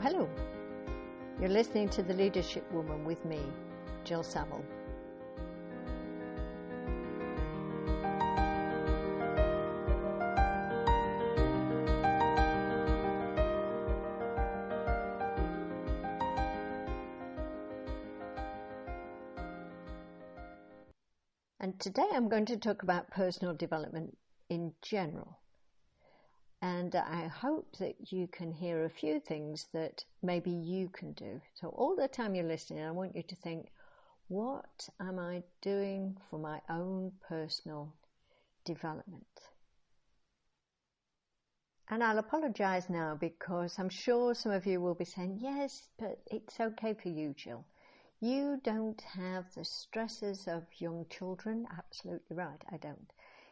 Hello. You're listening to The Leadership Woman with me, Jill Saville. And today I'm going to talk about personal development in general. And I hope that you can hear a few things that maybe you can do. So all the time you're listening, I want you to think, what am I doing for my own personal development? And I'll apologise now because I'm sure some of you will be saying, yes, but it's okay for you, Jill. You don't have the stresses of young children. Absolutely right, I don't.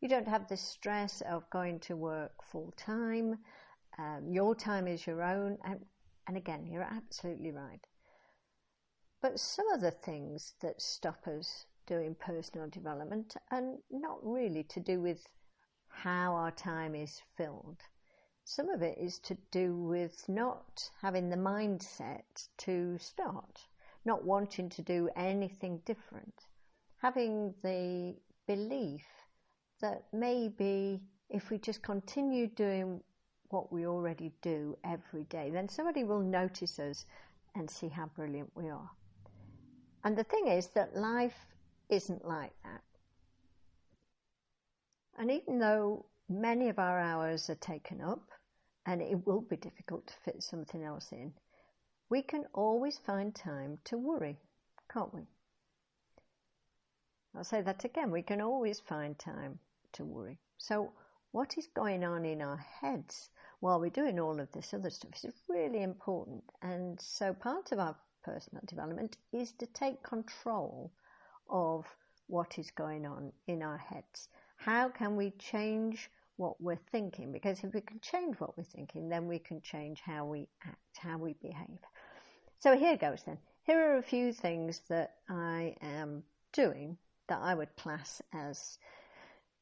You don't have the stress of going to work full time. Your time is your own. And again, you're absolutely right. But some of the things that stop us doing personal development are not really to do with how our time is filled. Some of it is to do with not having the mindset to start, not wanting to do anything different, having the belief that maybe if we just continue doing what we already do every day, then somebody will notice us and see how brilliant we are. And the thing is that life isn't like that. And even though many of our hours are taken up, and it will be difficult to fit something else in, we can always find time to worry, can't we? I'll say that again, we can always find time to worry. So what is going on in our heads while we're doing all of this other stuff is really important. And so part of our personal development is to take control of what is going on in our heads. How can we change what we're thinking? Because if we can change what we're thinking, then we can change how we act, how we behave. So here goes then. Here are a few things that I am doing that I would class as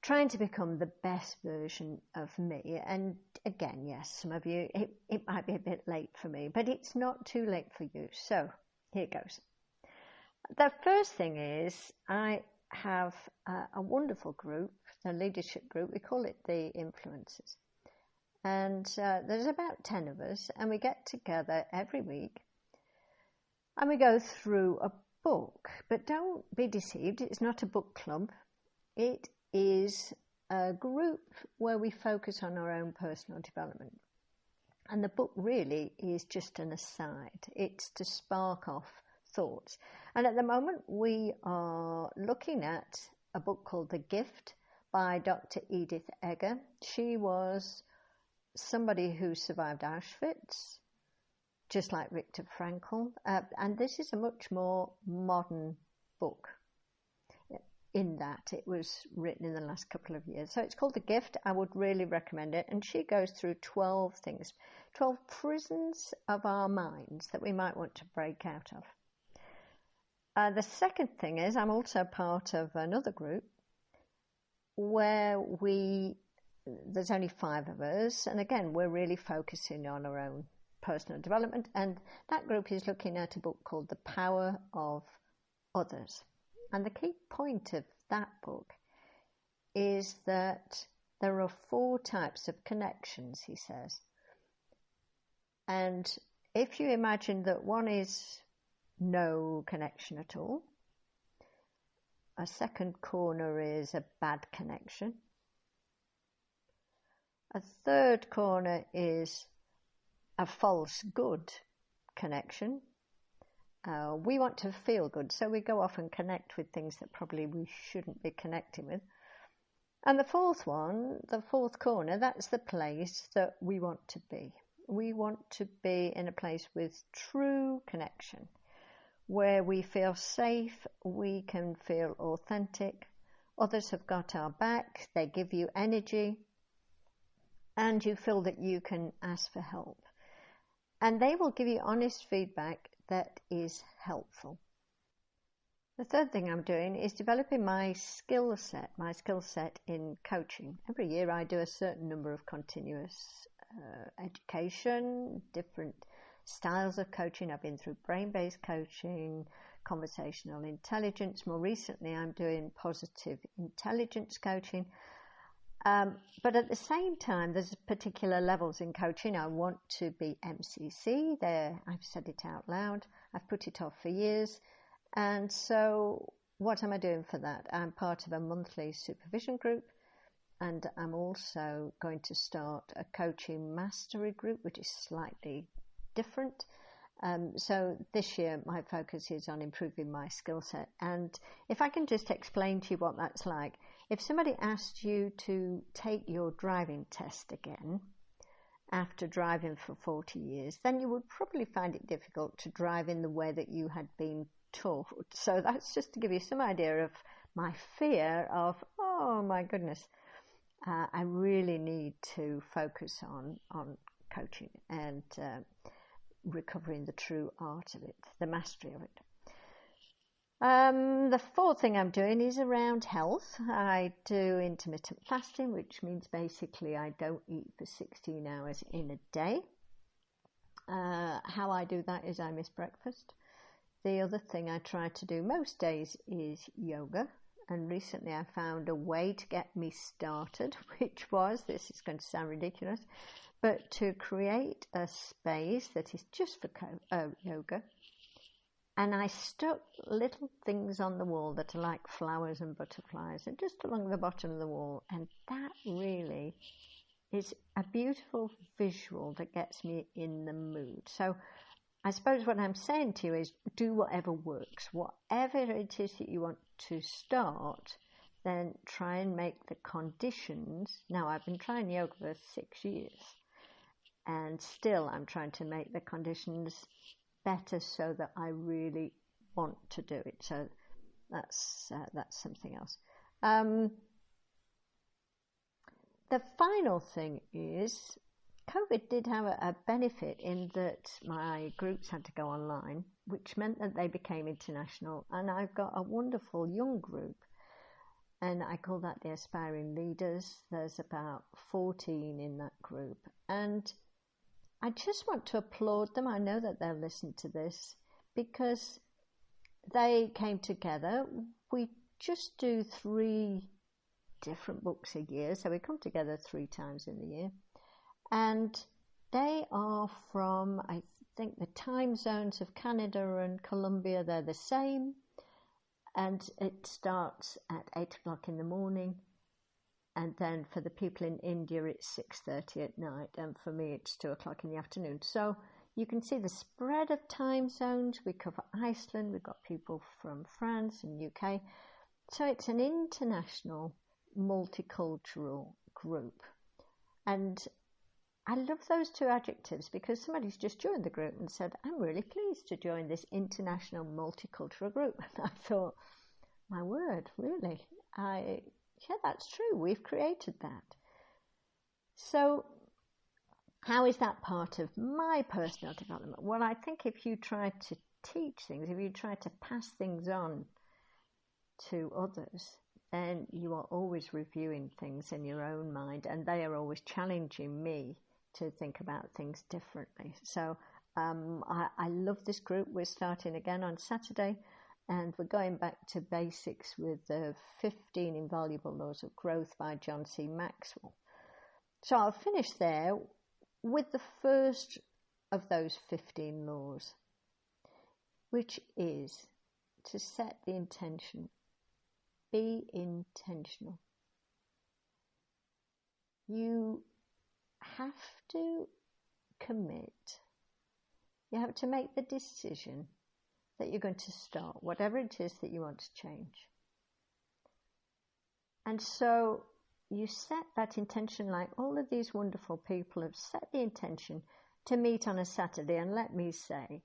trying to become the best version of me. And again, yes, some of you, it might be a bit late for me, but it's not too late for you. So here goes. The first thing is I have a wonderful group, the leadership group. We call it the Influencers. And there's about 10 of us, and we get together every week and we go through a book. But don't be deceived, it's not a book club. It is a group where we focus on our own personal development. And the book really is just an aside. It's to spark off thoughts. And at the moment we are looking at a book called The Gift by Dr. Edith Eger. She was somebody who survived Auschwitz, just like Viktor Frankl. And this is a much more modern book. In that it was written in the last couple of years. So it's called The Gift. I would really recommend it. And she goes through 12 things, 12 prisons of our minds that we might want to break out of. The second thing is I'm also part of another group where there's only 5 of us. And again, we're really focusing on our own personal development. And that group is looking at a book called The Power of Others. And the key point of that book is that there are 4 types of connections, he says. And if you imagine that one is no connection at all, a second corner is a bad connection, a third corner is a false good connection. We want to feel good, so we go off and connect with things that probably we shouldn't be connecting with. And the fourth one, the fourth corner, that's the place that we want to be. We want to be in a place with true connection, where we feel safe, we can feel authentic, others have got our back, they give you energy, and you feel that you can ask for help. And they will give you honest feedback that is helpful. The third thing I'm doing is developing my skill set in coaching. Every year I do a certain number of continuous education, different styles of coaching. I've been through brain-based coaching, conversational intelligence. More recently, I'm doing positive intelligence coaching. But at the same time, there's particular levels in coaching. I want to be MCC. There, I've said it out loud. I've put it off for years. And so what am I doing for that? I'm part of a monthly supervision group, and I'm also going to start a coaching mastery group, which is slightly different. So this year, my focus is on improving my skill set. And if I can just explain to you what that's like. If somebody asked you to take your driving test again after driving for 40 years, then you would probably find it difficult to drive in the way that you had been taught. So that's just to give you some idea of my fear of, oh my goodness, I really need to focus on coaching and recovering the true art of it, the mastery of it. The fourth thing I'm doing is around health. I do intermittent fasting, which means basically I don't eat for 16 hours in a day. How I do that is I miss breakfast. The other thing I try to do most days is yoga. And recently I found a way to get me started, which was, this is going to sound ridiculous, but to create a space that is just for yoga. And I stuck little things on the wall that are like flowers and butterflies, and just along the bottom of the wall. And that really is a beautiful visual that gets me in the mood. So I suppose what I'm saying to you is do whatever works. Whatever it is that you want to start, then try and make the conditions. Now, I've been trying yoga for 6 years, and still I'm trying to make the conditions better so that I really want to do it. So that's something else. The final thing is COVID did have a benefit in that my groups had to go online, which meant that they became international. And I've got a wonderful young group, and I call that the Aspiring Leaders. There's about 14 in that group. And I just want to applaud them. I know that they'll listen to this because they came together. We just do 3 different books a year. So we come together 3 times in the year. And they are from, I think, the time zones of Canada and Colombia. They're the same. And it starts at 8 o'clock in the morning. And then for the people in India, it's 6:30 at night. And for me, it's 2 o'clock in the afternoon. So you can see the spread of time zones. We cover Iceland. We've got people from France and UK. So it's an international, multicultural group. And I love those 2 adjectives because somebody's just joined the group and said, I'm really pleased to join this international, multicultural group. And I thought, my word, really? Yeah, that's true. We've created that. So how is that part of my personal development? Well, I think if you try to teach things, if you try to pass things on to others, then you are always reviewing things in your own mind, and they are always challenging me to think about things differently. So I love this group. We're starting again on Saturday. And we're going back to basics with the 15 Invaluable Laws of Growth by John C. Maxwell. So I'll finish there with the first of those 15 laws, which is to set the intention. Be intentional. You have to commit. You have to make the decision that you're going to start, whatever it is that you want to change. And so you set that intention, like all of these wonderful people have set the intention to meet on a Saturday. And let me say,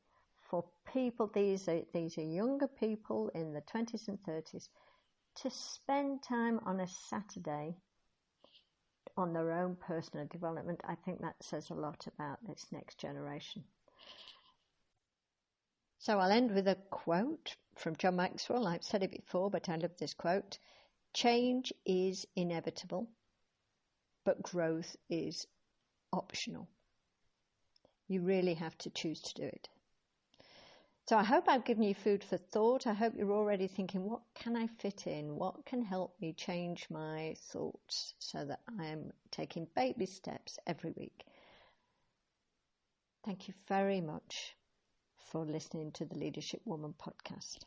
for people, these are younger people in the 20s and 30s, to spend time on a Saturday on their own personal development, I think that says a lot about this next generation. So I'll end with a quote from John Maxwell. I've said it before, but I love this quote. Change is inevitable, but growth is optional. You really have to choose to do it. So I hope I've given you food for thought. I hope you're already thinking, what can I fit in? What can help me change my thoughts so that I'm taking baby steps every week? Thank you very much for listening to the Leadership Woman podcast.